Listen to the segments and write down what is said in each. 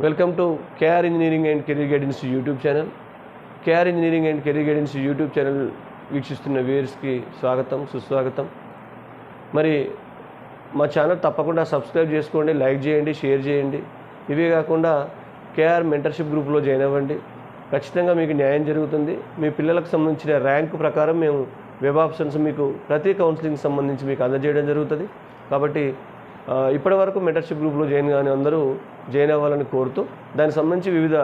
Welcome to KR engineering and career guidance YouTube channel. KR engineering and career guidance YouTube channel వీక్షిస్తున్న వ్యూయర్స్కి స్వాగతం, సుస్వాగతం. మరి మా ఛానల్ తప్పకుండా సబ్స్క్రైబ్ చేసుకోండి, లైక్ చేయండి, షేర్ చేయండి. ఇవే కాకుండా కేఆర్ మెంటర్షిప్ గ్రూప్లో జాయిన్ అవ్వండి. ఖచ్చితంగా మీకు న్యాయం జరుగుతుంది. మీ పిల్లలకు సంబంధించిన ర్యాంకు ప్రకారం మేము వెబ్ ఆప్షన్స్ మీకు ప్రతి కౌన్సిలింగ్ సంబంధించి మీకు అందజేయడం జరుగుతుంది. కాబట్టి ఇప్పటి వరకు మెంటర్షిప్ గ్రూప్లో జాయిన్ కానీ అందరూ జాయిన్ అవ్వాలని కోరుతూ, దానికి సంబంధించి వివిధ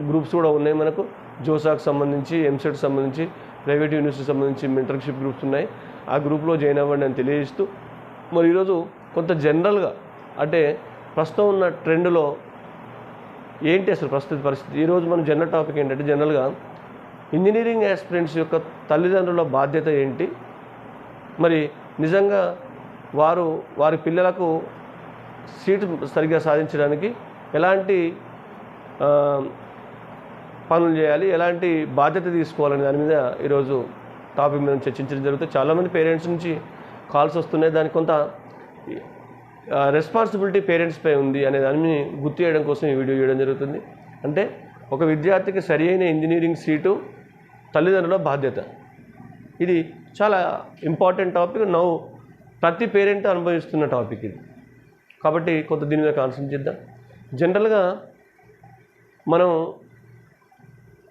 గ్రూప్స్ కూడా ఉన్నాయి. మనకు జోసాకు సంబంధించి, ఎంసెట్ సంబంధించి, ప్రైవేట్ యూనివర్సిటీ సంబంధించి మెంటర్షిప్ గ్రూప్స్ ఉన్నాయి. ఆ గ్రూప్లో జాయిన్ అవ్వండి అని తెలియజేస్తూ, మరి ఈరోజు కొంత జనరల్గా అంటే ప్రస్తుతం ఉన్న ట్రెండ్లో ఏంటి అసలు ప్రస్తుత పరిస్థితి, ఈరోజు మన జనరల్ టాపిక్ ఏంటంటే జనరల్గా ఇంజనీరింగ్ యాస్పిరెంట్స్ యొక్క తల్లిదండ్రుల బాధ్యత ఏంటి, మరి నిజంగా వారి పిల్లలకు సీటు సరిగ్గా సాధించడానికి ఎలాంటి పనులు చేయాలి, ఎలాంటి బాధ్యత తీసుకోవాలనే దాని మీద ఈరోజు టాపిక్ మీద చర్చించడం జరుగుతుంది. చాలామంది పేరెంట్స్ నుంచి కాల్స్ వస్తున్నాయి. దానికి కొంత రెస్పాన్సిబిలిటీ పేరెంట్స్పై ఉంది అనే దాన్ని గుర్తు చేయడం కోసం ఈ వీడియో చేయడం జరుగుతుంది. అంటే ఒక విద్యార్థికి సరి అయిన ఇంజనీరింగ్ సీటు తల్లిదండ్రుల బాధ్యత. ఇది చాలా ఇంపార్టెంట్ టాపిక్. ప్రతి పేరెంట్ అనుభవిస్తున్న టాపిక్ ఇది. కాబట్టి కొంత దీని మీద కాన్సన్ట్రేట్ చేద్దాం. జనరల్గా మనం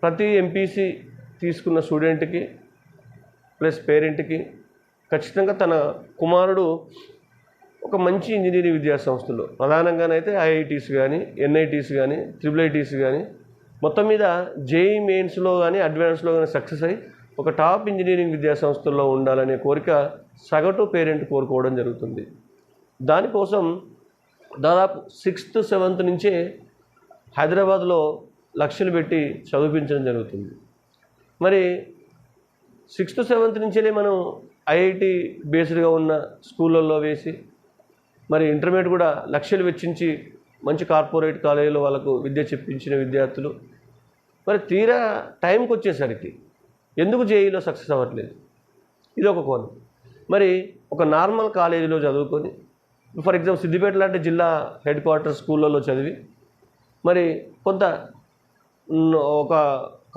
ప్రతి ఎంపీసీ తీసుకున్న స్టూడెంట్కి ప్లస్ పేరెంట్కి ఖచ్చితంగా తన కుమారుడు ఒక మంచి ఇంజనీరింగ్ విద్యా సంస్థలు, ప్రధానంగానైతే ఐఐటీస్ కానీ, ఎన్ఐటీస్ కానీ, ట్రిపుల్ కానీ, మొత్తం మీద జేఈ మెయిన్స్లో కానీ, అడ్వాన్స్లో కానీ సక్సెస్ అయ్యి ఒక టాప్ ఇంజనీరింగ్ విద్యా సంస్థల్లో ఉండాలనే కోరిక సగటు పేరెంట్ కోరుకోవడం జరుగుతుంది. దానికోసం దాదాపు 6th, 7th నుంచే హైదరాబాద్లో లక్షలు పెట్టి చదివించడం జరుగుతుంది. మరి 6th, 7th నుంచే మనం ఐఐటి బేస్డ్గా ఉన్న స్కూళ్ళల్లో వేసి, మరి ఇంటర్మీడియట్ కూడా లక్షలు వెచ్చించి మంచి కార్పొరేట్ కాలేజీలో వాళ్ళకు విద్య చెప్పించిన విద్యార్థులు మరి తీరా టైంకి వచ్చేసరికి ఎందుకు జేఈలో సక్సెస్ అవ్వట్లేదు, ఇది ఒక కోణం. మరి ఒక నార్మల్ కాలేజీలో చదువుకొని, ఫర్ ఎగ్జాంపుల్ సిద్దిపేట లాంటి జిల్లా హెడ్ క్వార్టర్ స్కూళ్ళల్లో చదివి, మరి కొంత ఒక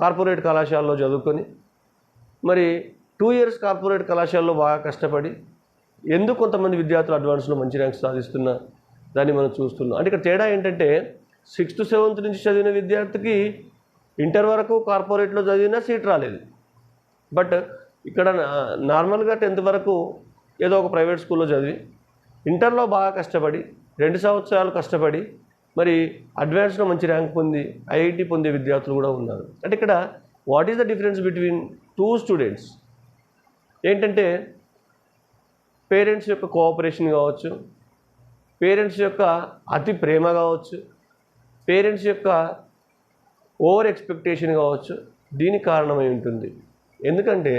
కార్పొరేట్ కళాశాలలో చదువుకొని, మరి 2 years కార్పొరేట్ కళాశాలలో బాగా కష్టపడి ఎందుకు కొంతమంది విద్యార్థులు అడ్వాన్స్లో మంచి ర్యాంక్స్ సాధిస్తున్న దాన్ని మనం చూస్తున్నాం. అంటే ఇక్కడ తేడా ఏంటంటే 6th, 7th నుంచి చదివిన విద్యార్థికి ఇంటర్ వరకు కార్పొరేట్లో చదివినా సీట్ రాలేదు. బట్ ఇక్కడ నార్మల్గా 10th వరకు ఏదో ఒక ప్రైవేట్ స్కూల్లో చదివి ఇంటర్లో బాగా కష్టపడి 2 సంవత్సరాలు కష్టపడి మరి అడ్వాన్స్లో మంచి ర్యాంక్ పొంది ఐఐటి పొందే విద్యార్థులు కూడా ఉన్నారు. అంటే ఇక్కడ what is the difference between 2 students ఏంటంటే పేరెంట్స్ యొక్క కోఆపరేషన్ కావచ్చు, పేరెంట్స్ యొక్క అతి ప్రేమ కావచ్చు, పేరెంట్స్ యొక్క ఓవర్ ఎక్స్పెక్టేషన్ కావచ్చు, దీనికి కారణమై ఉంటుంది. ఎందుకంటే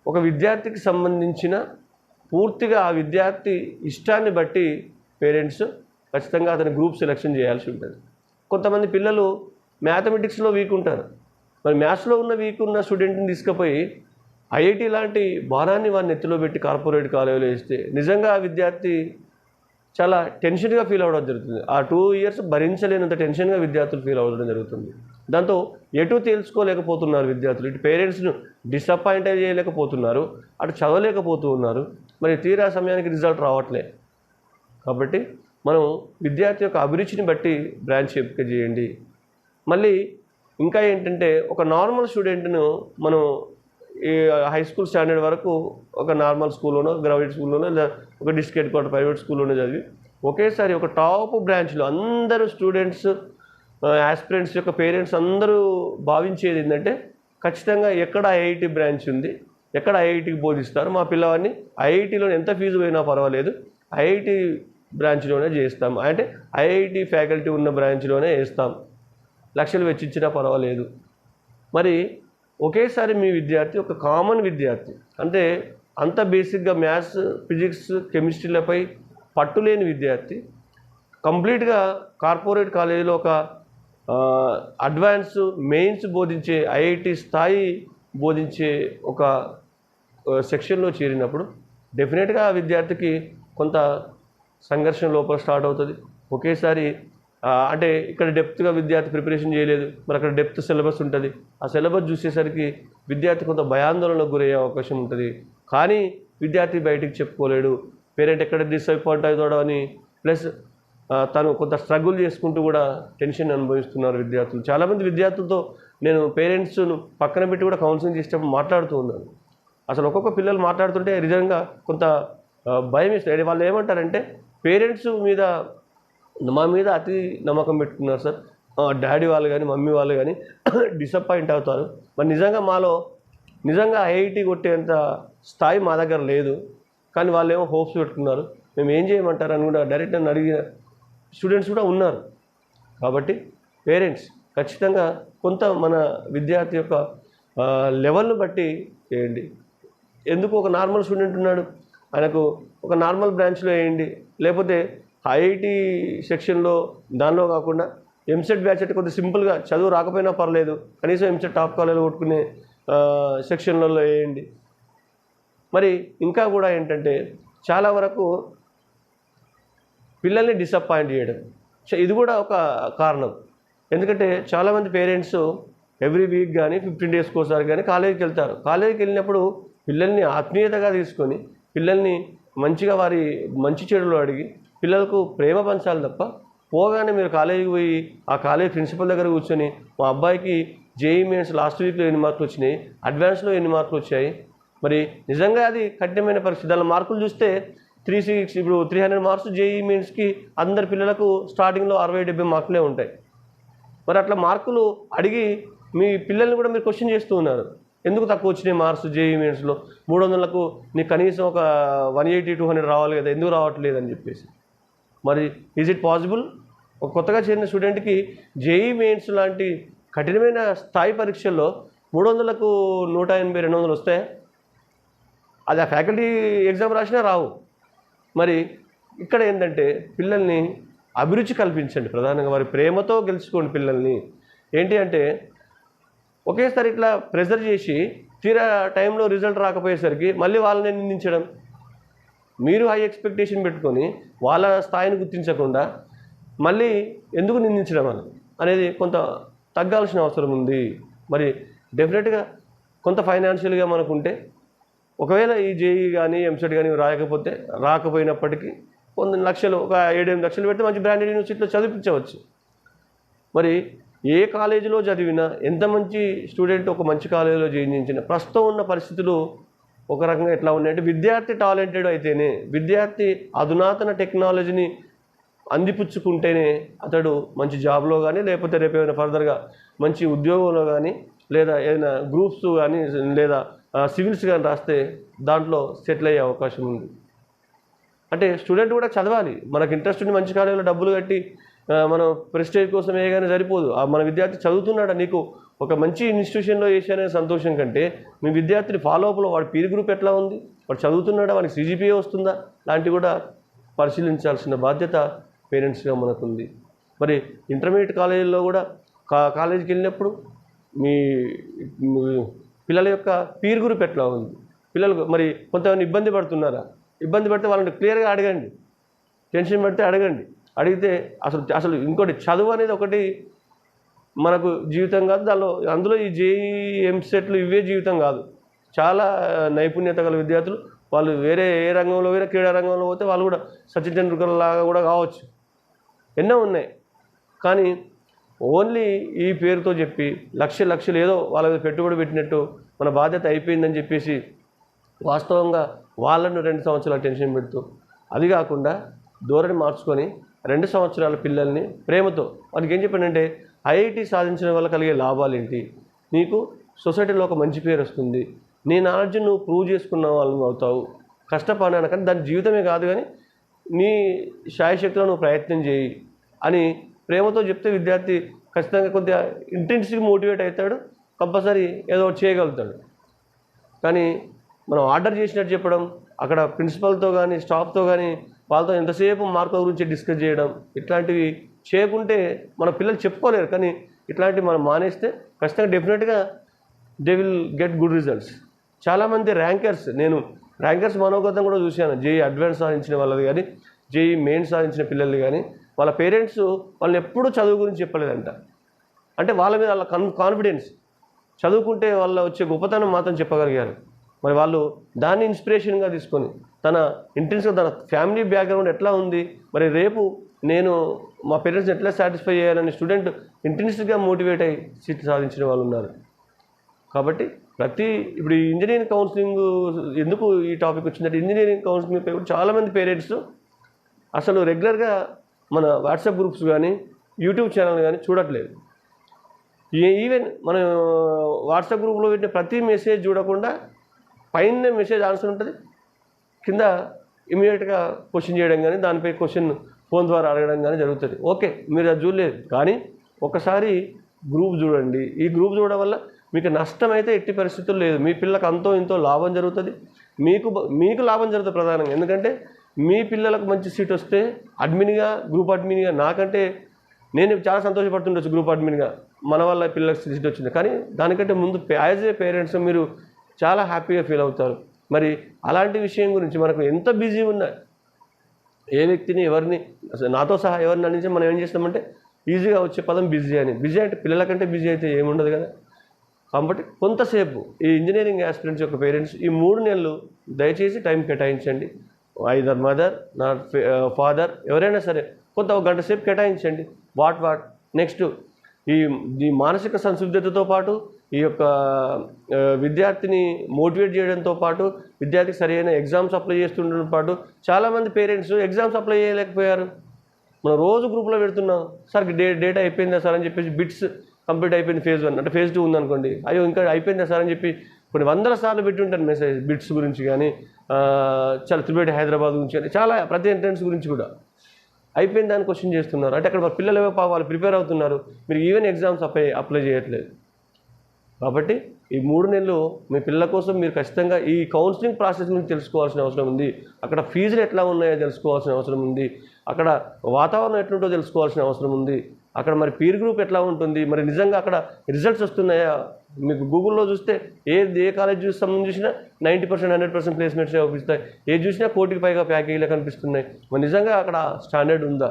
ఒక విద్యార్థికి సంబంధించిన పూర్తిగా ఆ విద్యార్థి ఇష్టాన్ని బట్టి పేరెంట్స్ ఖచ్చితంగా అతని గ్రూప్ సెలెక్షన్ చేయాల్సి ఉంటుంది. కొంతమంది పిల్లలు మ్యాథమెటిక్స్లో వీక్ ఉంటారు. మరి మ్యాథ్స్లో వీక్ ఉన్న స్టూడెంట్ని తీసుకుపోయి ఐఐటి లాంటి భారాన్ని వారిని ఎత్తులో పెట్టి కార్పొరేట్ కాలేజీలో వేస్తే నిజంగా ఆ విద్యార్థి చాలా టెన్షన్గా ఫీల్ అవ్వడం జరుగుతుంది. ఆ 2 years భరించలేనంత టెన్షన్గా విద్యార్థులు ఫీల్ అవ్వడం జరుగుతుంది. దాంతో ఎటు తేల్చుకోలేకపోతున్నారు విద్యార్థులు. ఇటు పేరెంట్స్ను డిసప్పాయింట్ చేయలేకపోతున్నారు, అటు చదవలేకపోతూ ఉన్నారు. మరి తీరా సమయానికి రిజల్ట్ రావట్లే. కాబట్టి మనం విద్యార్థి యొక్క అభిరుచిని బట్టి బ్రాంచ్ ఎంపిక చేయండి. మళ్ళీ ఇంకా ఏంటంటే ఒక నార్మల్ స్టూడెంట్ను మనం ఈ హై స్కూల్ స్టాండర్డ్ వరకు ఒక నార్మల్ స్కూల్లోనో, గ్రాడ్యుయేట్ స్కూల్లోనో, లేదా ఒక డిస్ట్రిక్ట్ హెడ్ క్వార్టర్ ప్రైవేట్ స్కూల్లోనో చదివి ఒకేసారి ఒక టాప్ బ్రాంచ్లో అందరూ స్టూడెంట్స్, యాస్పిరెంట్స్ యొక్క పేరెంట్స్ అందరూ భావించేది ఏంటంటే ఖచ్చితంగా ఎక్కడ ఐఐటి బ్రాంచ్ ఉంది, ఎక్కడ ఐఐటికి బోధిస్తారు, మా పిల్లవాడిని ఐఐటిలో ఎంత ఫీజు పోయినా పర్వాలేదు ఐఐటి బ్రాంచ్లోనే చేస్తాం, అంటే ఐఐటి ఫ్యాకల్టీ ఉన్న బ్రాంచ్లోనే వేస్తాం, లక్షలు వెచ్చించినా పర్వాలేదు. మరి ఒకేసారి మీ విద్యార్థి ఒక కామన్ విద్యార్థి, అంటే అంత బేసిక్గా మ్యాథ్స్, ఫిజిక్స్, కెమిస్ట్రీలపై పట్టులేని విద్యార్థి కంప్లీట్గా కార్పొరేట్ కాలేజీలో ఒక అడ్వాన్స్ మెయిన్స్ బోధించే ఐఐటి స్థాయి బోధించే ఒక సెక్షన్లో చేరినప్పుడు డెఫినెట్గా ఆ విద్యార్థికి కొంత సంఘర్షణ లోపల స్టార్ట్ అవుతుంది. ఒకేసారి అంటే ఇక్కడ డెప్త్గా విద్యార్థి ప్రిపరేషన్ చేయలేదు, మరి అక్కడ డెప్త్ సిలబస్ ఉంటుంది. ఆ సిలబస్ చూసేసరికి విద్యార్థి కొంత భయాందోళనకు గురయ్యే అవకాశం ఉంటుంది. కానీ విద్యార్థి బయటికి చెప్పుకోలేడు, పేరెంట్ ఎక్కడ డిసప్పాయింట్ అవుతాడో అని, ప్లస్ తను కొంత స్ట్రగుల్ చేసుకుంటూ కూడా టెన్షన్ అనుభవిస్తున్నారు విద్యార్థులు. చాలామంది విద్యార్థులతో నేను పేరెంట్స్ను పక్కన పెట్టి కూడా కౌన్సిలింగ్ చేసేటప్పుడు మాట్లాడుతూ ఉన్నాను. అసలు ఒక్కొక్క పిల్లలు మాట్లాడుతుంటే నిజంగా కొంత భయం ఇస్తుంది. వాళ్ళు ఏమంటారంటే పేరెంట్స్ మీద మా మీద అతి నమ్మకం పెట్టుకున్నారు సార్, డాడీ వాళ్ళు కానీ మమ్మీ వాళ్ళు కానీ డిసప్పాయింట్ అవుతారు. మరి నిజంగా ఐఐటి కొట్టేంత స్థాయి మా దగ్గర లేదు, కానీ వాళ్ళు ఏమో హోప్స్ పెట్టుకున్నారు, మేము ఏం చేయమంటారు అని కూడా డైరెక్ట్ నన్ను అడిగిన స్టూడెంట్స్ కూడా ఉన్నారు. కాబట్టి పేరెంట్స్ ఖచ్చితంగా కొంత మన విద్యార్థి యొక్క లెవెల్ను బట్టి చేయండి. ఎందుకు ఒక నార్మల్ స్టూడెంట్ ఉన్నాడు, ఆయనకు ఒక నార్మల్ బ్రాంచ్లో వేయండి, లేకపోతే ఐఐటి సెక్షన్లో దానిలో కాకుండా ఎంసెట్ బ్యాచ్ అంటే కొద్దిగా సింపుల్గా చదువు రాకపోయినా పర్లేదు, కనీసం ఎంసెట్ టాప్ కాలేజీలో కొట్టుకునే సెక్షన్లలో వేయండి. మరి ఇంకా కూడా ఏంటంటే చాలా వరకు పిల్లల్ని డిసప్పాయింట్ చేయడం, ఇది కూడా ఒక కారణం. ఎందుకంటే చాలామంది పేరెంట్స్ ఎవ్రీ వీక్ కానీ 15 డేస్కి ఒకసారి కానీ కాలేజీకి వెళ్తారు. కాలేజీకి వెళ్ళినప్పుడు పిల్లల్ని ఆత్మీయతగా తీసుకొని పిల్లల్ని మంచిగా వారి మంచి చెడులు అడిగి పిల్లలకు ప్రేమ పంచాలి తప్ప, పోగానే మీరు కాలేజీకి పోయి ఆ కాలేజీ ప్రిన్సిపల్ దగ్గర కూర్చొని మా అబ్బాయికి జేఈఈ మెయిన్స్ లాస్ట్ వీక్లో ఎన్ని మార్కులు వచ్చినాయి, అడ్వాన్స్లో ఎన్ని మార్కులు వచ్చాయి, మరి నిజంగా అది కఠినమైన పరిస్థితి. దాని మార్కులు చూస్తే 360 ఇప్పుడు 300 మార్క్స్ జేఈఈ మెయిన్స్కి అందరి పిల్లలకు స్టార్టింగ్లో 60-70 మార్కులే ఉంటాయి. మరి అట్లా మార్కులు అడిగి మీ పిల్లల్ని కూడా మీరు క్వశ్చన్ చేస్తూ ఉన్నారు, ఎందుకు తక్కువ వచ్చినాయి మార్క్స్ జేఈఈ మెయిన్స్లో, 300లకు నీకు కనీసం ఒక 180-200 రావాలి కదా, ఎందుకు రావట్లేదు అని చెప్పేసి. మరి ఈజ్ ఇట్ పాసిబుల్? ఒక కొత్తగా చేరిన స్టూడెంట్కి జేఈఈ మెయిన్స్ లాంటి కఠినమైన స్థాయి పరీక్షల్లో 300లకు 180-200 వస్తాయి. అది ఆ ఫ్యాకల్టీ ఎగ్జామ్ రాసినా రావు. మరి ఇక్కడ ఏంటంటే పిల్లల్ని అభిరుచి కల్పించండి, ప్రధానంగా వారి ప్రేమతో గెలుచుకోండి పిల్లల్ని. ఏంటి అంటే ఒకేసారి ఇట్లా ప్రెజర్ చేసి తీరా టైంలో రిజల్ట్ రాకపోయేసరికి మళ్ళీ వాళ్ళని నిందించడం, మీరు హై ఎక్స్పెక్టేషన్ పెట్టుకొని వాళ్ళ స్థాయిని గుర్తించకుండా మళ్ళీ ఎందుకు నిందించడం అనేది కొంత తగ్గాల్సిన అవసరం ఉంది. మరి డెఫినెట్గా కొంత ఫైనాన్షియల్గా మనకుంటే ఒకవేళ ఈ జేఈ కానీ ఎంసెట్ కానీ రాకపోయినప్పటికీ కొన్ని లక్షలు, ఒక 7-8 లక్షలు పెడితే మంచి బ్రాండెడ్ యూనివర్సిటీలో చదివించవచ్చు. మరి ఏ కాలేజీలో చదివినా ఎంత మంచి స్టూడెంట్ ఒక మంచి కాలేజీలో చేయించిన ప్రస్తుతం ఉన్న పరిస్థితులు ఒక రకంగా ఎట్లా ఉన్నాయంటే, విద్యార్థి టాలెంటెడ్ అయితేనే, విద్యార్థి అధునాతన టెక్నాలజీని అందిపుచ్చుకుంటేనే అతడు మంచి జాబ్లో కానీ లేకపోతే రేపు ఏమైనా ఫర్దర్గా మంచి ఉద్యోగంలో కానీ లేదా ఏదైనా గ్రూప్స్ కానీ లేదా సివిల్స్ కానీ రాస్తే దాంట్లో సెటిల్ అయ్యే అవకాశం ఉంది. అంటే స్టూడెంట్ కూడా చదవాలి, మనకు ఇంట్రెస్ట్ ఉండి మంచి కాలేజీలో డబ్బులు కట్టి మనం ప్రెస్టేజ్ కోసం వేయగానే సరిపోదు. మన విద్యార్థి చదువుతున్నాడా, నీకు ఒక మంచి ఇన్స్టిట్యూషన్లో వేసానే సంతోషం కంటే మీ విద్యార్థిని ఫాలోఅప్లో వాడి పీర్ గ్రూప్ ఎట్లా ఉంది, వాడు చదువుతున్నాడా, వాడికి CGPA వస్తుందా, లాంటివి కూడా పరిశీలించాల్సిన బాధ్యత పేరెంట్స్గా మనకుంది. మరి ఇంటర్మీడియట్ కాలేజీల్లో కూడా కాలేజీకి వెళ్ళినప్పుడు మీ పిల్లల యొక్క పీర్ గ్రూప్ ఎట్లా ఉంది, పిల్లలు మరి కొంతమంది ఇబ్బంది పడుతున్నారా, ఇబ్బంది పడితే వాళ్ళని క్లియర్గా అడగండి, టెన్షన్ పడితే అడగండి. అడిగితే అసలు ఇంకోటి చదువు అనేది ఒకటి మనకు జీవితం కాదు, అందులో ఈ జేఈఈ ఎంసెట్లు ఇవే జీవితం కాదు. చాలా నైపుణ్యత గల విద్యార్థులు వాళ్ళు వేరే ఏ రంగంలో వేరే క్రీడా రంగంలో పోతే వాళ్ళు కూడా సచిన్ టెండూల్కర్ లాగా కూడా కావచ్చు, ఎన్నో ఉన్నాయి. కానీ ఓన్లీ ఈ పేరుతో చెప్పి లక్షలు ఏదో వాళ్ళ పెట్టుబడి పెట్టినట్టు మన బాధ్యత అయిపోయిందని చెప్పేసి వాస్తవంగా వాళ్ళను 2 సంవత్సరాల టెన్షన్ పెడుతూ, అది కాకుండా ధోరణి మార్చుకొని 2 సంవత్సరాల పిల్లల్ని ప్రేమతో వాళ్ళకి ఏం చెప్పానంటే, ఐఐటి సాధించడం వల్ల కలిగే లాభాలు ఏంటి, నీకు సొసైటీలో ఒక మంచి పేరు వస్తుంది, నీ నాలెడ్జ్ నువ్వు ప్రూవ్ చేసుకున్న వాళ్ళని అవుతావు, కష్టపడినా కానీ దాని జీవితమే కాదు కానీ నీ శాయశక్తిలో నువ్వు ప్రయత్నం చేయి అని ప్రేమతో చెప్తే విద్యార్థి ఖచ్చితంగా కొద్దిగా ఇంటెన్సివ్గా మోటివేట్ అవుతాడు, కంపల్సరీ ఏదో చేయగలుగుతాడు. కానీ మనం ఆర్డర్ చేసినట్టు చెప్పడం, అక్కడ ప్రిన్సిపల్తో కానీ స్టాఫ్తో కానీ వాళ్ళతో ఎంతసేపు మార్కుల గురించి డిస్కస్ చేయడం, ఇట్లాంటివి చేయకుంటే మన పిల్లలు చెప్పుకోలేరు. కానీ ఇట్లాంటివి మనం మానేస్తే ఖచ్చితంగా డెఫినెట్గా they will get good results. చాలామంది నేను ర్యాంకర్స్ మనోగతం కూడా చూశాను, జేఈ అడ్వాన్స్ సాధించిన వాళ్ళది కానీ జేఈ మెయిన్ సాధించిన పిల్లలు కానీ వాళ్ళ పేరెంట్స్ వాళ్ళని ఎప్పుడూ చదువు గురించి చెప్పలేదంట. అంటే వాళ్ళ మీద వాళ్ళ కాన్ఫిడెన్స్, చదువుకుంటే వాళ్ళ వచ్చే గొప్పతనం మాత్రం చెప్పగలిగారు. మరి వాళ్ళు దాన్ని ఇన్స్పిరేషన్గా తీసుకొని తన ఇంటెన్స్గా తన ఫ్యామిలీ బ్యాక్గ్రౌండ్ ఎట్లా ఉంది, మరి రేపు నేను మా పేరెంట్స్ని ఎట్లా సాటిస్ఫై చేయాలని స్టూడెంట్ ఇంటెన్స్గా మోటివేట్ అయ్యి సీట్ సాధించిన వాళ్ళు ఉన్నారు. కాబట్టి ఇప్పుడు ఈ ఇంజనీరింగ్ కౌన్సిలింగ్ ఎందుకు ఈ టాపిక్ వచ్చిందంటే, ఇంజనీరింగ్ కౌన్సిలింగ్ చాలామంది పేరెంట్స్ అసలు రెగ్యులర్గా మన వాట్సాప్ గ్రూప్స్ కానీ యూట్యూబ్ ఛానల్ కానీ చూడట్లేదు. ఈవెన్ మనం వాట్సాప్ గ్రూప్లో పెట్టిన ప్రతి మెసేజ్ చూడకుండా పైన మెసేజ్ ఆన్సర్ ఉంటుంది, కింద ఇమీడియట్గా క్వశ్చన్ చేయడం కానీ దానిపై క్వశ్చన్ ఫోన్ ద్వారా అడగడం కానీ జరుగుతుంది. ఓకే, మీరు అది చూడలేదు, కానీ ఒకసారి గ్రూప్ చూడండి. ఈ గ్రూప్ చూడడం వల్ల మీకు నష్టం అయితే ఎట్టి పరిస్థితుల్లో లేదు. మీ పిల్లలకు అంతో ఇంతో లాభం జరుగుతుంది, మీకు లాభం జరుగుతుంది ప్రధానంగా. ఎందుకంటే మీ పిల్లలకు మంచి సీట్ వస్తే అడ్మిన్గా, గ్రూప్ అడ్మిన్గా నాకంటే నేను చాలా సంతోషపడుతుండొచ్చు. గ్రూప్ అడ్మిన్గా మన వల్ల పిల్లలకు సీట్ వచ్చింది, కానీ దానికంటే ముందు యాజ్ ఏ పేరెంట్స్ మీరు చాలా హ్యాపీగా ఫీల్ అవుతారు. మరి అలాంటి విషయం గురించి మనకు ఎంత బిజీ ఉన్నా, ఏ వ్యక్తిని ఎవరిని నాతో సహా ఎవరిని అనించి మనం ఏం చేస్తామంటే ఈజీగా వచ్చే పదం బిజీ అని. బిజీ అంటే పిల్లలకంటే బిజీ అయితే ఏముండదు కదా. కాబట్టి కొంతసేపు ఈ ఇంజనీరింగ్ యాస్పిరెంట్స్ యొక్క పేరెంట్స్ ఈ 3 నెలలు దయచేసి టైం కేటాయించండి. ఐదర్ మదర్, నాట్ ఫాదర్, ఎవరైనా సరే కొంత ఒక గంట సేపు కేటాయించండి. నెక్స్ట్ ఈ మానసిక సంసిద్ధతతో పాటు ఈ యొక్క విద్యార్థిని మోటివేట్ చేయడంతో పాటు విద్యార్థికి సరైన ఎగ్జామ్స్ అప్లై చేస్తుండడంతో పాటు చాలామంది పేరెంట్స్ ఎగ్జామ్స్ అప్లై చేయలేకపోయారు. మనం రోజు గ్రూప్లో పెడుతున్నాం, సార్ డేటా అయిపోయిందా సార్ అని చెప్పేసి, బిట్స్ కంప్లీట్ అయిపోయింది ఫేజ్ 1 అంటే ఫేజ్ 2 ఉందనుకోండి, అయ్యో ఇంకా అయిపోయిందా సార్ అని చెప్పి కొన్ని 100 సార్లు పెట్టి ఉంటాను మెసేజ్ బిట్స్ గురించి కానీ, చాలా త్రిబేట్ హైదరాబాద్ గురించి కానీ, చాలా ప్రతి ఎంట్రన్స్ గురించి కూడా అయిపోయింది దాన్ని క్వశ్చన్ చేస్తున్నారు. అంటే అక్కడ పిల్లలు వాళ్ళు ప్రిపేర్ అవుతున్నారు, మీరు ఈవెన్ ఎగ్జామ్స్ అప్లై చేయట్లేదు. కాబట్టి ఈ 3 నెలలు మీ పిల్లల కోసం మీరు ఖచ్చితంగా ఈ కౌన్సిలింగ్ ప్రాసెస్ గురించి తెలుసుకోవాల్సిన అవసరం ఉంది. అక్కడ ఫీజులు ఎట్లా ఉన్నాయో తెలుసుకోవాల్సిన అవసరం ఉంది. అక్కడ వాతావరణం ఎట్లుంటో తెలుసుకోవాల్సిన అవసరం ఉంది. అక్కడ మరి పీర్ గ్రూప్ ఎట్లా ఉంటుంది, మరి నిజంగా అక్కడ రిజల్ట్స్ వస్తున్నాయా. మీకు గూగుల్లో చూస్తే ఏ కాలేజ్ చూసినా 90%, 100% ప్లేస్మెంట్స్ అవుపిస్తాయి. ఏది చూసినా 1 కోటికి పైగా ప్యాకేజీలు కనిపిస్తున్నాయి. మరి నిజంగా అక్కడ స్టాండర్డ్ ఉందా,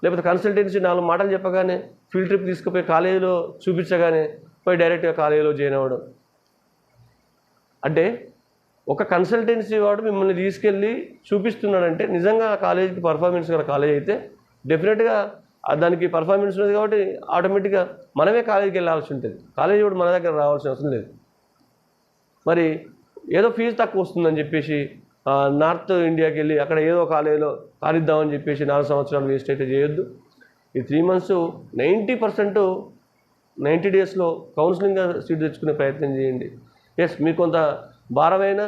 లేకపోతే కన్సల్టెన్సీ 4 మాటలు చెప్పగానే ఫీల్డ్ ట్రిప్ తీసుకుపోయి కాలేజీలో చూపించగానే పోయి డైరెక్ట్గా కాలేజీలో జాయిన్ అవ్వడం. అంటే ఒక కన్సల్టెన్సీ వాడు మిమ్మల్ని తీసుకెళ్ళి చూపిస్తున్నాడంటే నిజంగా ఆ కాలేజీకి పర్ఫార్మెన్స్ గల కాలేజ్ అయితే డెఫినెట్గా దానికి పర్ఫార్మెన్స్ ఉంది. కాబట్టి ఆటోమేటిక్గా మనమే కాలేజీకి వెళ్ళాల్సి ఉంటుంది, కాలేజీ కూడా మన దగ్గర రావాల్సిన అవసరం లేదు. మరి ఏదో ఫీజు తక్కువ వస్తుందని చెప్పేసి నార్త్ ఇండియాకి వెళ్ళి అక్కడ ఏదో కాలేజీలో కానిద్దామని చెప్పేసి 4 సంవత్సరాలు వేస్ట్ అయితే చేయొద్దు. ఈ 3 మంత్స్ 90% 90 డేస్లో కౌన్సిలింగ్గా సీట్ తెచ్చుకునే ప్రయత్నం చేయండి. ఎస్, మీకు కొంత భారమైన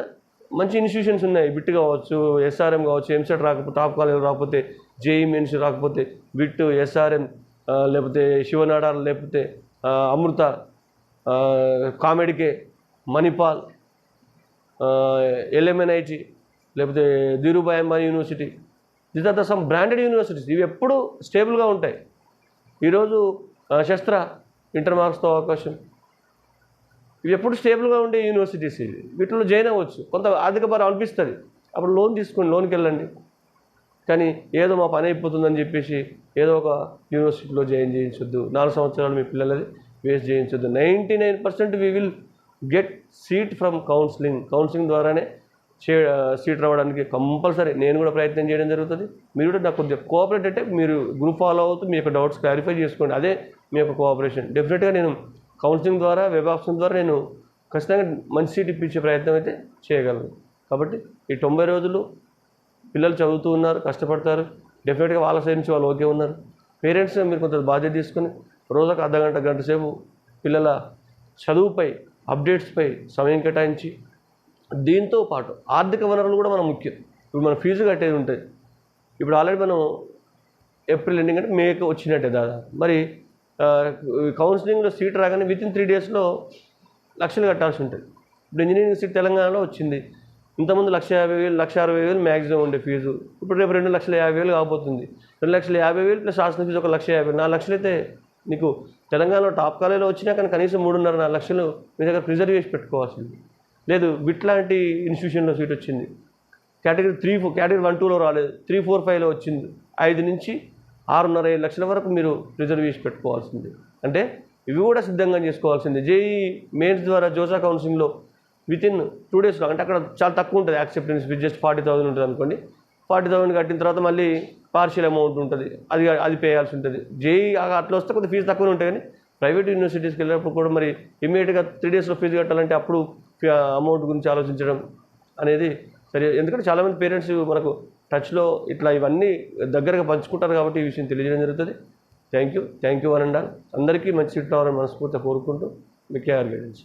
మంచి ఇన్స్టిట్యూషన్స్ ఉన్నాయి, బిట్ కావచ్చు, ఎస్ఆర్ఎం కావచ్చు, ఎంసెట్ రాకపోతే టాప్ కాలేజ్ రాకపోతే, జేఈ మెయిన్స్ రాకపోతే బిట్, ఎస్ఆర్ఎం, లేకపోతే శివనాడార్, లేకపోతే అమృత, కామెడికే, మణిపాల్, ఎల్ఎంఎన్ఐటి, లేకపోతే Dhirubhai Ambani university. These are the sum branded universities. ఇవి ఎప్పుడు స్టేబుల్గా ఉంటాయి. ఈరోజు శస్త్ర ఇంటర్ మార్క్స్తో అవకాశం, ఇవి ఎప్పుడు స్టేబుల్గా ఉండే యూనివర్సిటీస్. ఇవి వీటిలో జాయిన్ అవ్వచ్చు. కొంత ఆర్థిక భారం అనిపిస్తుంది, అప్పుడు లోన్ తీసుకోండి, లోన్కి వెళ్ళండి. కానీ ఏదో మా పని అయిపోతుందని చెప్పేసి ఏదో ఒక యూనివర్సిటీలో జాయిన్ చేయించొద్దు. 4 సంవత్సరాలు మీ పిల్లలది వేస్ట్ చేయించొద్దు. 99% we will get seat from counselling ద్వారానే సీట్ రావడానికి కంపల్సరీ నేను కూడా ప్రయత్నం చేయడం జరుగుతుంది. మీరు కూడా నాకు కొద్దిగా కోఆపరేట్ అంటే మీరు గ్రూప్ ఫాలో అవుతూ మీ యొక్క డౌట్స్ క్లారిఫై చేసుకోండి. అదే మీ యొక్క కోఆపరేషన్. డెఫినెట్గా నేను కౌన్సిలింగ్ ద్వారా, వెబ్ ఆప్షన్ ద్వారా నేను ఖచ్చితంగా మంచి సీట్ ఇప్పించే ప్రయత్నం అయితే చేయగలను. కాబట్టి ఈ 90 రోజులు పిల్లలు చదువుతూ ఉన్నారు, కష్టపడతారు. డెఫినెట్గా వాళ్ళ సైడ్ నుంచి వాళ్ళు ఓకే ఉన్నారు. పేరెంట్స్ మీరు కొంత బాధ్యత తీసుకొని రోజుకు అర్ధగంట, గంట సేపు పిల్లల చదువుపై, అప్డేట్స్పై సమయం కేటాయించి, దీంతో పాటు ఆర్థిక వనరులు కూడా మనం ముఖ్యం. ఇప్పుడు మన ఫీజు కట్టేది ఉంటుంది. ఇప్పుడు ఆల్రెడీ మనం ఏప్రిల్ ఎండింగ్ అంటే మేకి వచ్చినట్టే దాదాపు. మరి కౌన్సిలింగ్లో సీట్ రాగానే వితిన్ 3 డేస్లో లక్షలు కట్టాల్సి ఉంటుంది. ఇప్పుడు ఇంజనీరింగ్ సీట్ తెలంగాణలో వచ్చింది. ఇంతకుముందు 1,50,000, 1,60,000 మ్యాక్సిమం ఉండే ఫీజు. ఇప్పుడు రేపు 2,50,000 కాబోతుంది. 2,50,000 ప్లస్ హాస్టల్ ఫీజు 1,50,000, 4 లక్షలు అయితే నీకు తెలంగాణలో టాప్ కాలేజీలో వచ్చినా కానీ కనీసం 3.5, 4 లక్షలు మీ దగ్గర ప్రిజర్వ్ చేసి పెట్టుకోవాల్సింది. లేదు బిట్ లాంటి ఇన్స్టిట్యూషన్లో సీట్ వచ్చింది, కేటగిరీ 3, 4, కేటగిరీ 1, 2లో రాలేదు, 3, 4, 5లో వచ్చింది. 5 నుంచి 6.5 లక్షల వరకు మీరు రిజర్వ్ చేసి పెట్టుకోవాల్సింది. అంటే ఇవి కూడా సిద్ధంగా చేసుకోవాల్సింది. జేఈ మెయిన్స్ ద్వారా జోసా కౌన్సిలింగ్లో వితిన్ 2 డేస్లో, అంటే అక్కడ చాలా తక్కువ ఉంటుంది యాక్సెప్టెన్స్ ఫీజ్, జస్ట్ 40,000 ఉంటుంది అనుకోండి. 40,000 కట్టిన తర్వాత మళ్ళీ పార్షియల్ అమౌంట్ ఉంటుంది, అది పే చేయాల్సి ఉంటుంది. జేఈ అట్లా వస్తే కొంచెం ఫీజు తక్కువనే ఉంటుంది. కానీ ప్రైవేట్ యూనివర్సిటీస్కి వెళ్ళినప్పుడు కూడా మరి ఇమీడియట్గా 3 డేస్లో ఫీజు కట్టాలంటే అప్పుడు అమౌంట్ గురించి ఆలోచించడం అనేది సరే. ఎందుకంటే చాలామంది పేరెంట్స్ మనకు టచ్లో ఇట్లా ఇవన్నీ దగ్గరగా పంచుకుంటారు కాబట్టి ఈ విషయం తెలియజేయడం జరుగుతుంది. Thank you one and all. అందరికీ మంచి సీట్ రావాలని మనస్ఫూర్తిగా కోరుకుంటూ మీ కేఆర్ గైడెన్స్.